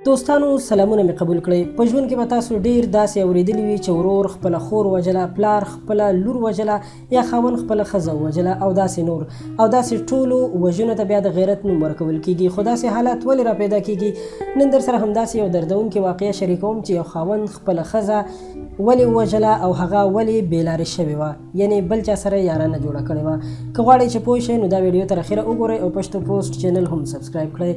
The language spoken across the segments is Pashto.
دوستانو سلامونه مې قبول کړئ. په ژوند کې به تاسو ډېر داسې اورېدلي وي چې ورور خپله خور وژله، پلار خپله لور وژله، یا خاوند خپله ښځه وژله او داسې نور. او داسې ټولو وژنو ته بیا د غیرت نوم ورکول کېږي. خو داسې حالات ولې را پیدا کېږي؟ نن در سره همداسې یو دردونکې واقعه شریکوم چې یو خاوند خپله ښځه ولې وژله او هغه ولې بېلارې شوې وه، یعنې بل چا سره یارانه جوړه کړې وه. که غواړئ چې پوه شئ نو دا ویډیو تر اخره وګورئ او پښتو پوسټ چینل هم سبسکرایب کړئ.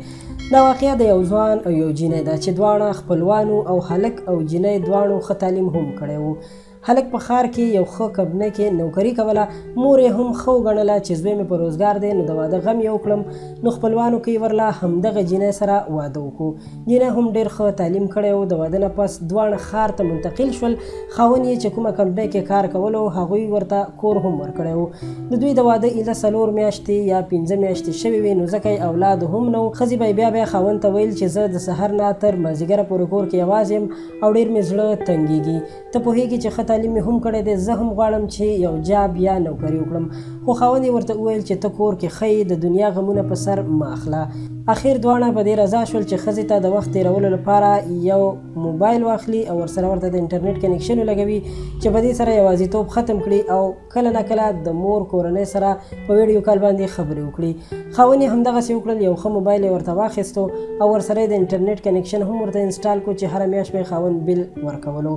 دا واقعه د یو ځوان او یو جینۍ ده چې دواړه خپلوانو او هلک او جینۍ دواړو ښه تعلیم هم کړی و. هلک په ښار کې یو ښه کمپنۍ کې نوکري کوله. مور یې هم ښه وګڼله چې زوی مې په روزګار دی نو د واده غم یې وکړم. نو خپلوانو کې ورله همدغه جینۍ سره واده وکړو. جینۍ هم ډېر ښه تعلیم کړی و. د واده نه پس دواړه ښار ته منتقل شول. خاوند یې چې کومه کمپنۍ کې کار کولو هغوی ورته کور هم ورکړی و. د دوی د واده ایله 4 میاشتې یا 5 میاشتې شوې وې، نو ځکه یې اولاد هم نه و. ښځې به بیا خاوند ته ویل چې زه د سحر نه تر مازدیګره پورې کور کې یوازې یم او ډېر مې زړه تنګېږي. ته پوهېږې چې ښه تعلیم مې هم کړی دی، زه هم غواړم چې یو جاب یا نوکري وکړم. خو خاوند یې ورته وویل چې ته کور کې ښه یې، د دنیا غمونه په سر مه اخله. اخر دواړه په دې رضا شول چې ښځې ته د وخت تېرولو لپاره یو موبایل واخلي او ورسره ورته د انټرنیټ کنیکشن ولګوي چې په دې سره یوازیتوب ختم کړي او کله نه کله د مور کورنۍ سره په ویډیو کال باندې خبرې وکړي. خاوند یې همدغسې وکړل. یو ښه موبایل یې ورته واخیستو او ورسره د انټرنیټ کنیکشن هم ورته انسټال کړو چې هره میاشت به یې خاوند بل ورکولو.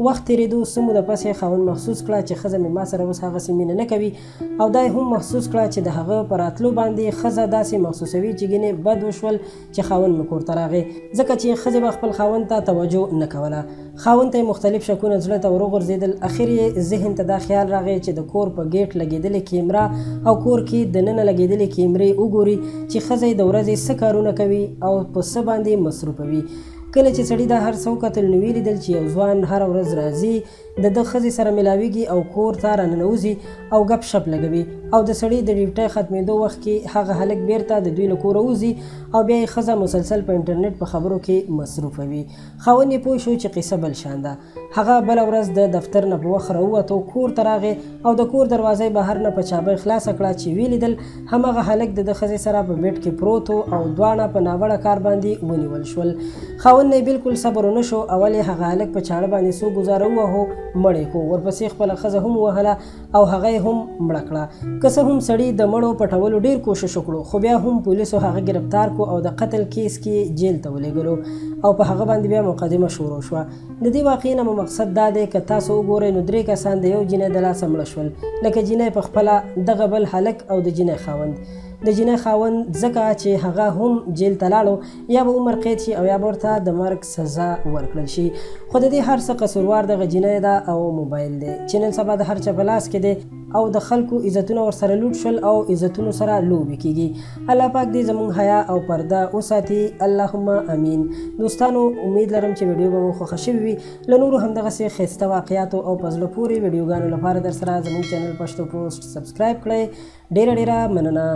وخت تېرېدو څه موده پس یې خاوند محسوس کړه چې ښځه مې ما سره اوس هغسې مینه نه کوي، او دا هم محسوس کړه چې د هغه په راتلو باندې ښځه داسې محسوسوي چې ګینې بد وشول چې خاوند مې کور ته راغی، ځکه چې ښځې به خپل خاوند ته توجه نه کوله. خاوند ته یې مختلف شکونه زړه ته وروغورځېدل. اخر یې ذهن ته دا خیال راغی چې د کور په ګیټ لګېدلې کیمرا او کور کې دننه لګېدلې کیمرې وګوري چې ښځه د ورځې څه کارونه کوي او په څه باندې مصروفه وي. کله چې سړي دا هر څه وکتل نو ویې لیدل چې یو ځوان هره ورځ راځي، د ده ښځې سره میلاویږي او کور ته راننوځي او ګپ شپ لګوي، او د سړي د ډیوټۍ ختمېدو وخت کې هغه هلک بیرته د دوی له کوره وځي او بیا یې ښځه مسلسل په انټرنیټ په خبرو کې مصروفه وي. خاوند یې پوه شو چې قصه بل شان ده. هغه بله ورځ د دفتر نه په وخت راووتو، کور ته راغی او د کور دروازه یې بهر نه په چابۍ خلاصه کړه چې ویې لیدل همغه هلک د ده ښځې سره په بیډ کې پروت و او دواړه په ناوړه کار باندې ونیول شول. خاوند نه یې بلکل صبر ونه شو. اول یې هغه هلک په چاړه باندې څو ګوزاره ووهو، مړ یې کړو. ورپسې خپله ښځه هم ووهله او هغه یې هم مړه کړه. که څه هم سړي د مړو پټولو ډېر کوشش وکړو، خو بیا هم پولیسو هغه ګرفتار کړو او د قتل کیس کې جیل ته ولېږلو او په هغه باندې بیا مقدمه شروع شوه. د دې واقعې نه مو مقصد دا دی که تاسو وګورئ نو 3 کسان د یو جینۍ د لاسه مړه شول، لکه جینۍ په خپله، دغه بل هلک او د جینۍ خاوند. د جینۍ خاوند ځکه چې هغه هم جیل ته لاړو، یا به عمر قید شي او یا به ورته د مرګ سزا ورکړل شي. خو د دې هر څه قصوروار دغه جینۍ ده او موبایل دی چې نن سبا د هر چا په لاس کې دی او د خلکو عزتونه ورسره لوټ شول او عزتونو سره لوبې کېږي. الله پاک دې زموږ حیا او پرده وساتي. اللهم امین. دوستانو امید لرم چې ویډیو به مو خوښه شوې وي. له نورو همدغسې ښایسته واقعاتو او په زړه پورې ویډیوګانو لپاره در سره زموږ چینل پښتو پوسټ سبسکرایب کړئ. ډېره مننه.